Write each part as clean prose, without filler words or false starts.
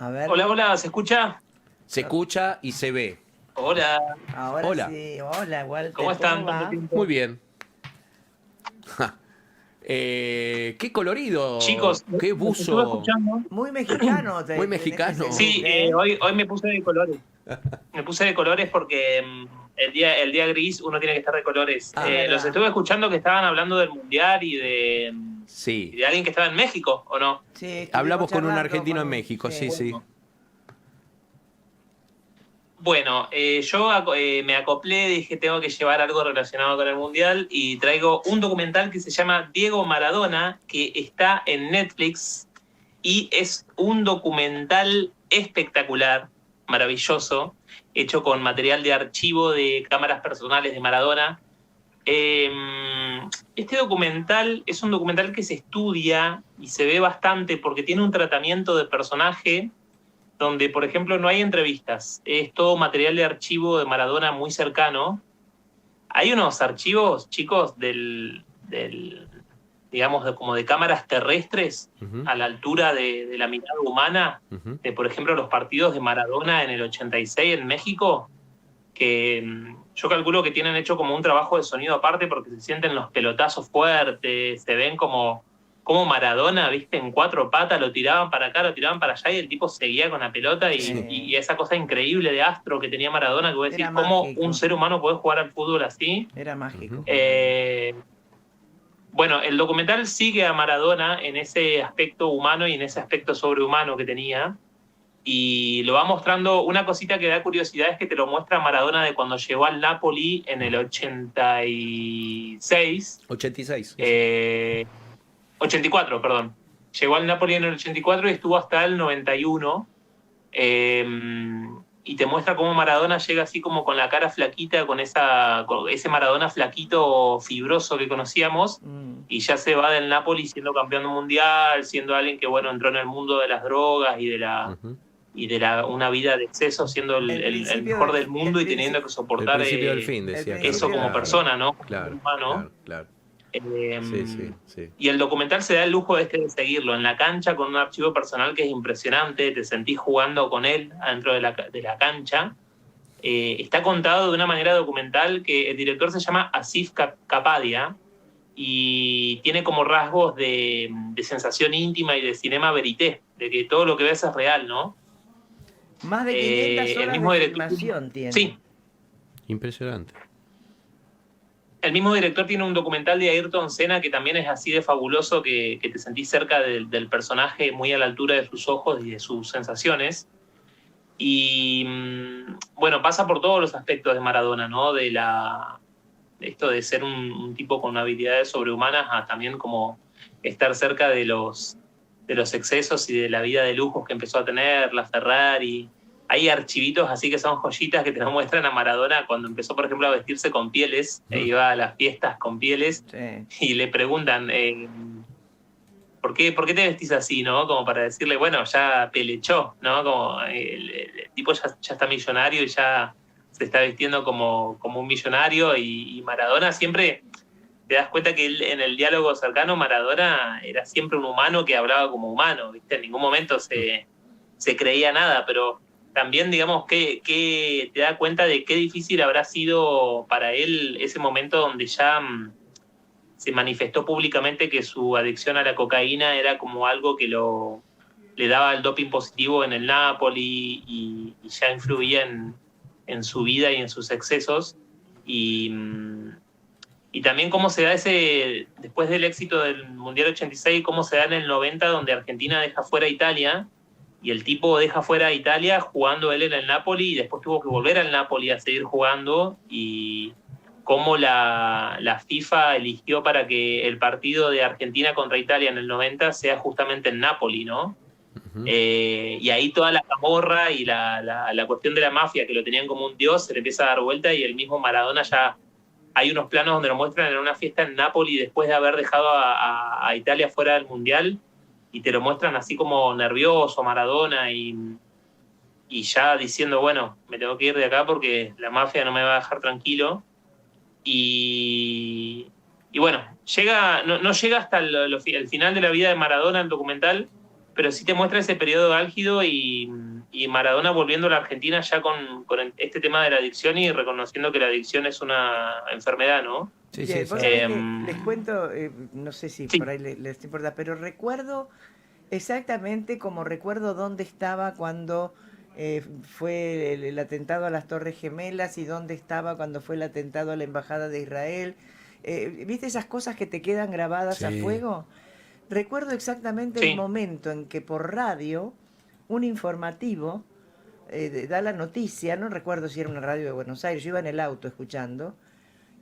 A ver, Hola, hola, ¿se escucha? Se escucha y se ve. Hola, ahora Hola. sí. Hola, ¿cómo Walter, ¿cómo están? Tanto va? tiempo. Muy bien. Ja. Qué colorido, Chicos, qué los estuve buzo. escuchando. Muy mexicano Muy tenés ese mexicano. look, Sí, ¿eh? hoy me puse de colores. Me puse de colores porque el día gris uno tiene que estar de colores. Es Los verdad. estuve escuchando que estaban hablando del mundial y Sí. de alguien que estaba en México, ¿o no? Sí, estuvimos Hablamos con un charlando argentino con en un... México, sí, Sí. sí. Bueno, Bueno, yo me acoplé, dije tengo que llevar algo relacionado con el mundial y traigo un documental que se llama Diego Maradona, que está en Netflix y es un documental espectacular, maravilloso, hecho con material de archivo de cámaras personales de Maradona. Eh, este documental es un documental que se estudia y se ve bastante porque tiene un tratamiento de personaje donde, por ejemplo, no hay entrevistas, es todo material de archivo de Maradona muy cercano. Hay unos archivos, chicos, digamos, como de cámaras terrestres Ujú, a la altura de la mirada humana, ujú. de, por ejemplo, los partidos de Maradona en el 86 en México, que yo calculo que tienen hecho como un trabajo de sonido aparte porque se sienten los pelotazos fuertes, se ven como Maradona, viste, en cuatro patas, lo tiraban para acá, lo tiraban para allá y el tipo seguía con la pelota y, Sí. y esa cosa increíble de astro que tenía Maradona, que voy a Era decir, cómo un mágico. ser humano puede jugar al fútbol así. Era mágico. Ujú. Bueno, el documental sigue a Maradona en ese aspecto humano y en ese aspecto sobrehumano que tenía. Y lo va mostrando, una cosita que da curiosidad es que te lo muestra Maradona de cuando llegó al Napoli en el 86, 86. 84, perdón. Llegó al Napoli en el 84 y estuvo hasta el 91. eh, y te muestra cómo Maradona llega así como con la cara flaquita, con ese Maradona flaquito, fibroso que conocíamos, Mm. y ya se va del Napoli siendo campeón mundial, siendo alguien que, bueno, entró en el mundo de las drogas Ujú. una vida de exceso, siendo el mejor del El mundo y teniendo que El soportar principio del fin, el decía eso Carlos. principio como del Claro, fin. persona, ¿no? Como ser claro, humano. claro, claro. Eh, Sí, sí, sí. y el documental se da el lujo de seguirlo en la cancha con un archivo personal que es impresionante, te sentís jugando con él adentro de la cancha. Está contado de una manera documental que el director se llama Asif Kapadia y tiene como rasgos de sensación íntima y de cinema verité, de que todo lo que ves es real, ¿no? Más de 500 El horas de mismo director, filmación tiene. sí, Impresionante. el mismo director tiene un documental de Ayrton Senna que también es así de fabuloso, que te sentís cerca del personaje, muy a la altura de sus ojos y de sus sensaciones. Y bueno, pasa por todos los aspectos de Maradona, ¿no? De esto de ser un tipo con habilidades sobrehumanas a también como estar cerca de los excesos y de la vida de lujos que empezó a tener, la Ferrari. Hay archivitos así que son joyitas que te lo muestran a Maradona cuando empezó, por ejemplo, a vestirse con pieles, e iba a las fiestas con pieles Sí. y le preguntan, ¿por qué te vestís así, no? Como para decirle, bueno, ya pelechó, ¿no? Como el tipo ya está millonario y ya se está vistiendo como un millonario y Maradona siempre, te das cuenta que él, en el diálogo cercano, Maradona era siempre un humano que hablaba como humano, ¿viste? En ningún momento se creía nada, pero también, digamos, que te da cuenta de qué difícil habrá sido para él ese momento donde ya se manifestó públicamente que su adicción a la cocaína era como algo que le daba el doping positivo en el Napoli y ya influía en su vida y en sus excesos. Y también cómo se da después del éxito del Mundial 86, cómo se da en el 90, donde Argentina deja fuera a Italia, y el tipo deja fuera a Italia jugando él en el Napoli, y después tuvo que volver al Napoli a seguir jugando, y cómo la FIFA eligió para que el partido de Argentina contra Italia en el 90 sea justamente en Napoli, ¿no? Ujú. Y ahí toda la camorra y la cuestión de la mafia, que lo tenían como un dios, se le empieza a dar vuelta, y el mismo Maradona ya hay unos planos donde lo muestran en una fiesta en Nápoles después de haber dejado a Italia fuera del Mundial, y te lo muestran así como nervioso Maradona y ya diciendo, bueno, me tengo que ir de acá porque la mafia no me va a dejar tranquilo. Y bueno, no llega hasta el final de la vida de Maradona el documental, pero sí te muestra ese periodo álgido y Maradona volviendo a la Argentina ya con este tema de la adicción y reconociendo que la adicción es una enfermedad, ¿no? Sí, Bien, sí, vos sí. sabés que les cuento, no sé si Sí. por ahí les importa, pero recuerdo exactamente como recuerdo dónde estaba cuando fue el atentado a las Torres Gemelas y dónde estaba cuando fue el atentado a la Embajada de Israel. ¿Viste esas cosas que te quedan grabadas a Sí. fuego? Recuerdo exactamente el Sí. momento en que por radio un informativo da la noticia, no recuerdo si era una radio de Buenos Aires, yo iba en el auto escuchando,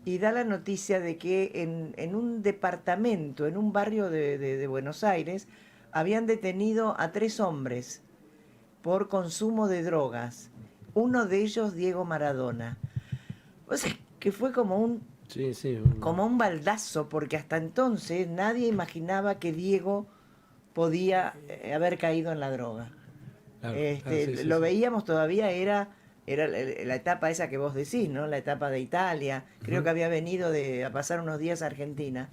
y da la noticia de que en un departamento, en un barrio de Buenos Aires, habían detenido a 3 hombres por consumo de drogas. Uno de ellos, Diego Maradona. O sea, que fue Sí, sí. como un baldazo, porque hasta entonces nadie imaginaba que Diego podía haber caído en la droga. Claro, claro, sí, sí, Lo sí. veíamos todavía, era la etapa esa que vos decís, ¿no? La etapa de Italia. Creo Ujú. que había venido a pasar unos días a Argentina.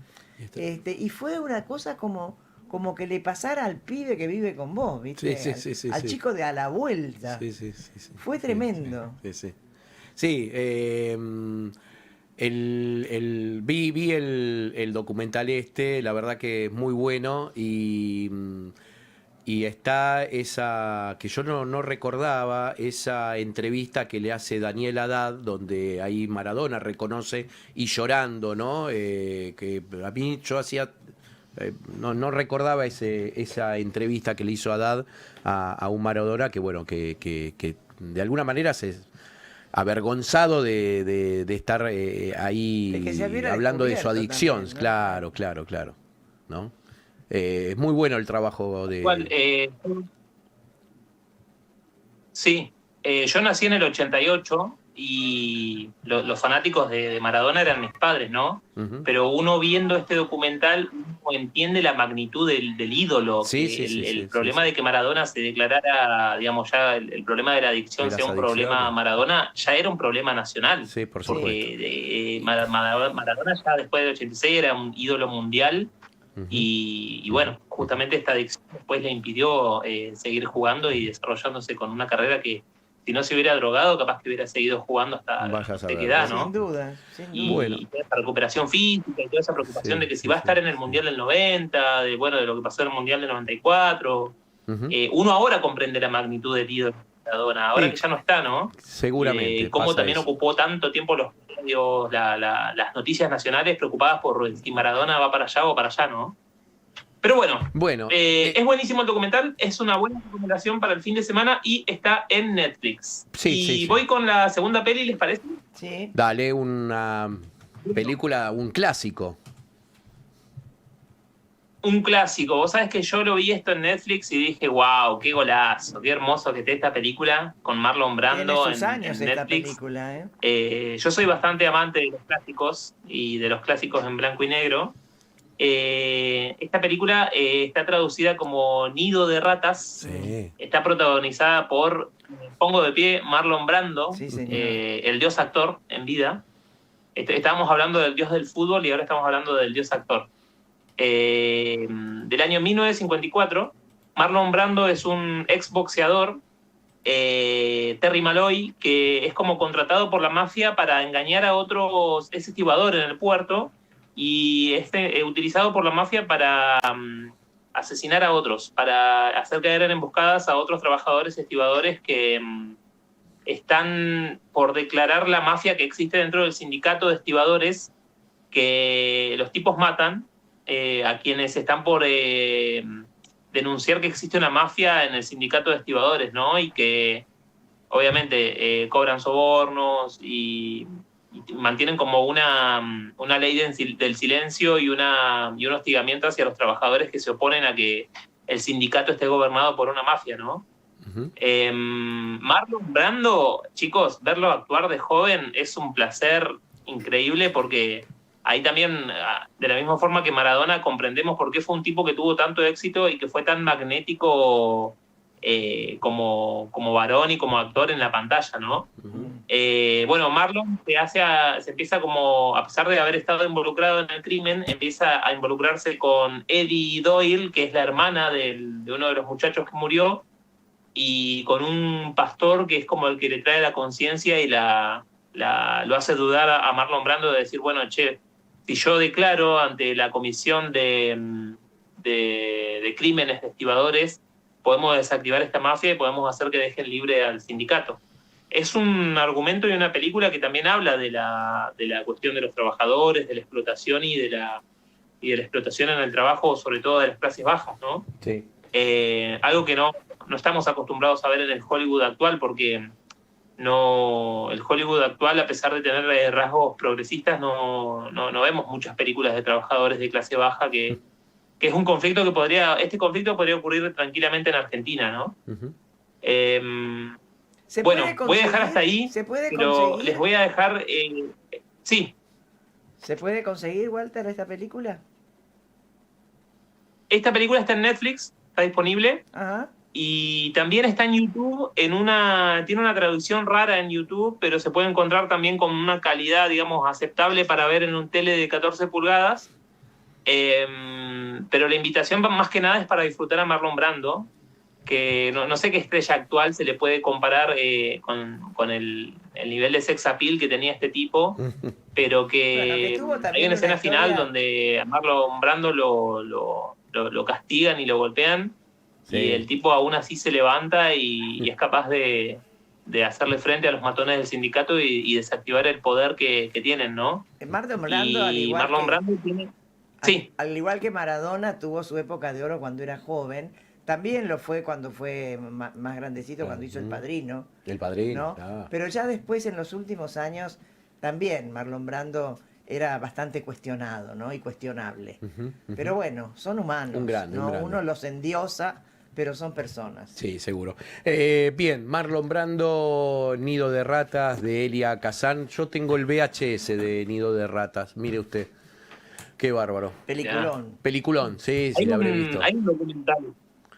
Y Y fue una cosa como que le pasara al pibe que vive con vos, ¿viste? Sí, sí, sí, sí, al sí. chico de a la vuelta. Sí, sí, sí, sí. Fue Sí, tremendo. Sí, sí. Sí, vi el documental la verdad que es muy bueno y está esa, que yo no recordaba, esa entrevista que le hace Daniel Haddad, donde ahí Maradona reconoce y llorando, ¿no? Que a mí yo hacía... no recordaba esa entrevista que le hizo Haddad a un Maradona que, bueno, que de alguna manera se avergonzado de estar De que se ahí hubiera hablando de su descubierto adicción. también, ¿no? Claro, claro, claro. ¿No? Es muy bueno el trabajo Igual, de... sí, yo nací en el 88 y los fanáticos de Maradona eran mis padres, ¿no? Ujú. Pero uno viendo este documental uno entiende la magnitud del ídolo, Sí, que sí, sí, el sí, problema sí. de que Maradona se declarara, digamos, ya el problema de la adicción De sea las un problema adicciones. Maradona, ya era un problema nacional. Sí, por supuesto. Porque Maradona ya después del 86 era un ídolo mundial. Ujú. Y bueno, justamente esta adicción después le impidió seguir jugando y desarrollándose con una carrera que si no se hubiera drogado, capaz que hubiera seguido jugando hasta Vaya a no sé qué saber, edad, ¿no? Sin ¿no? duda, sin duda. Bueno. Y toda esa recuperación física y toda esa preocupación Sí, de que si sí, va a estar sí, en el sí. Mundial del 90, de lo que pasó en el Mundial del 94. Ujú. Uno ahora comprende la magnitud del ídolo de Maradona, ahora Sí, que ya no está, ¿no? seguramente Cómo pasa también eso. ocupó tanto tiempo los medios, las noticias nacionales preocupadas por si Maradona va para allá o para allá, ¿no? Pero bueno, Bueno, es buenísimo el documental, es una buena recomendación para el fin de semana y está en Netflix. sí, Y sí, sí. voy con la segunda peli, ¿les parece? Sí. Dale una película, un clásico. Un clásico. Vos sabés que yo lo vi esto en Netflix y dije, wow, qué golazo, qué hermoso que esté esta película con Marlon Tiene Brando sus en años esta Netflix. película, ¿eh? Yo soy bastante amante de los clásicos y de los clásicos en blanco y negro. Esta película está traducida como Nido de Ratas. Sí. Está protagonizada por, pongo de pie, Marlon Brando, Sí, señor. el dios actor en vida. Estábamos hablando del dios del fútbol y ahora estamos hablando del dios actor. Del año 1954, Marlon Brando es un exboxeador, Terry Malloy, que es como contratado por la mafia para engañar a otros, es estibador en el puerto y utilizado por la mafia para asesinar a otros, para hacer caer en emboscadas a otros trabajadores estibadores que están por declarar la mafia que existe dentro del sindicato de estibadores, que los tipos matan a quienes están por denunciar que existe una mafia en el sindicato de estibadores, ¿no? Y que obviamente cobran sobornos y mantienen como una ley del silencio y un hostigamiento hacia los trabajadores que se oponen a que el sindicato esté gobernado por una mafia, ¿no? Ujú. Marlon Brando, chicos, verlo actuar de joven es un placer increíble porque ahí también, de la misma forma que Maradona, comprendemos por qué fue un tipo que tuvo tanto éxito y que fue tan magnético como varón y como actor en la pantalla, ¿no? Ujú. Bueno, Marlon se empieza como, a pesar de haber estado involucrado en el crimen, empieza a involucrarse con Eddie Doyle, que es la hermana de uno de los muchachos que murió, y con un pastor que es como el que le trae la conciencia y lo hace dudar a Marlon Brando de decir, bueno, che, si yo declaro ante la comisión de crímenes de estibadores, podemos desactivar esta mafia y podemos hacer que dejen libre al sindicato. Es un argumento y una película que también habla de la cuestión de los trabajadores, de la explotación y de la explotación en el trabajo, sobre todo de las clases bajas, ¿no? Sí. Algo que no estamos acostumbrados a ver en el Hollywood actual, porque el Hollywood actual, a pesar de tener rasgos progresistas, no vemos muchas películas de trabajadores de clase baja, que es un conflicto este conflicto podría ocurrir tranquilamente en Argentina, ¿no? Uh-huh. Bueno, voy a dejar hasta ahí, ¿Se puede pero conseguir? les voy a dejar... sí, ¿Se puede conseguir, Walter, esta película? esta película está en Netflix, está disponible, Ajá. y también está en YouTube, tiene una traducción rara en YouTube, pero se puede encontrar también con una calidad, digamos, aceptable para ver en un tele de 14 pulgadas, pero la invitación más que nada es para disfrutar a Marlon Brando, que no sé qué estrella actual se le puede comparar con el nivel de sex appeal que tenía este tipo, pero que tuvo también hay una escena historia... final donde a Marlon Brando lo castigan y lo golpean, Sí. y el tipo aún así se levanta y es capaz de hacerle frente a los matones del sindicato y desactivar el poder que tienen, ¿no? Marlon Brando, al Y igual Marlon que... Brando tiene... Sí. Al igual que Maradona tuvo su época de oro cuando era joven, también lo fue cuando fue más grandecito, cuando hizo El Padrino. El Padrino, ¿no? claro. Pero ya después, en los últimos años, también Marlon Brando era bastante cuestionado, ¿no? Y cuestionable. Pero bueno, son humanos, Un grande, ¿no? un grande. Uno los endiosa, pero son personas. Sí, seguro. Bien, Marlon Brando, Nido de Ratas, de Elia Kazan. Yo tengo el VHS de Nido de Ratas, mire usted. Qué bárbaro. Peliculón. Peliculón, sí, sí, la habré visto. Hay un documental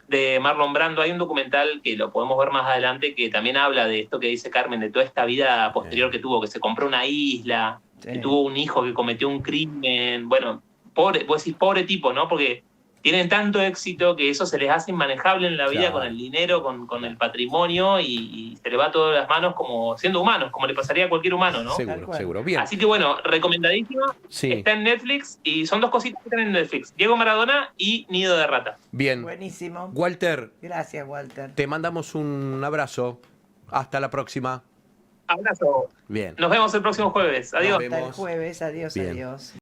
de Marlon Brando, hay un documental que lo podemos ver más adelante, que también habla de esto que dice Carmen, de toda esta vida posterior que tuvo, que se compró una isla, Sí. que tuvo un hijo que cometió un crimen. Bueno, pobre, vos decís pobre tipo, ¿no? Porque tienen tanto éxito que eso se les hace inmanejable en la vida, Claro. con el dinero, con el patrimonio, y se le va todo de las manos como siendo humanos, como le pasaría a cualquier humano, ¿no? Tal Seguro, cual. seguro. Bien. Así que bueno, recomendadísima. Sí. Está en Netflix y son dos cositas que están en Netflix: Diego Maradona y Nido de Ratas. Bien. Buenísimo. Walter, Gracias, Walter. te mandamos un abrazo. Hasta la próxima. Abrazo. Bien. Nos vemos el próximo jueves. Adiós. Nos Hasta el vemos. jueves. Adiós, Bien. adiós.